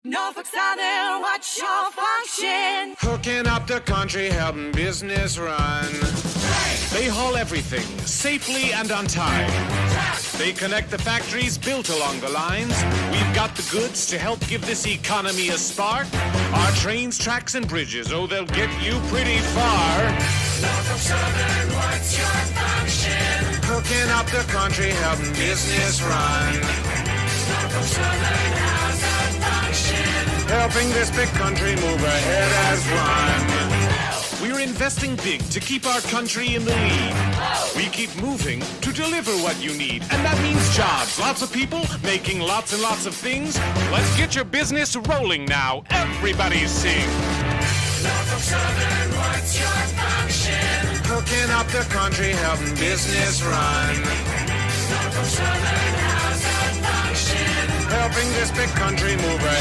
Norfolk Southern, what's your function? Hooking up the country, helping business run. They haul everything safely and on time. They connect the factories built along the lines. We've got the goods to help give this economy a spark. Our trains, tracks, and bridges, oh, they'll get you pretty far. Norfolk Southern, what's your function? Hooking up the country, helping business run. Norfolk Southern has a function. Helping this big country move ahead as one. We're investing big to keep our country in the lead. We keep moving to deliver what you need. And that means jobs. Lots of people making lots and lots of things. Let's get your business rolling now. Everybody sing. Norfolk Southern, what's your function? Hooking up the country, helping business run. Norfolk Southern has a function. Helping this big country move ahead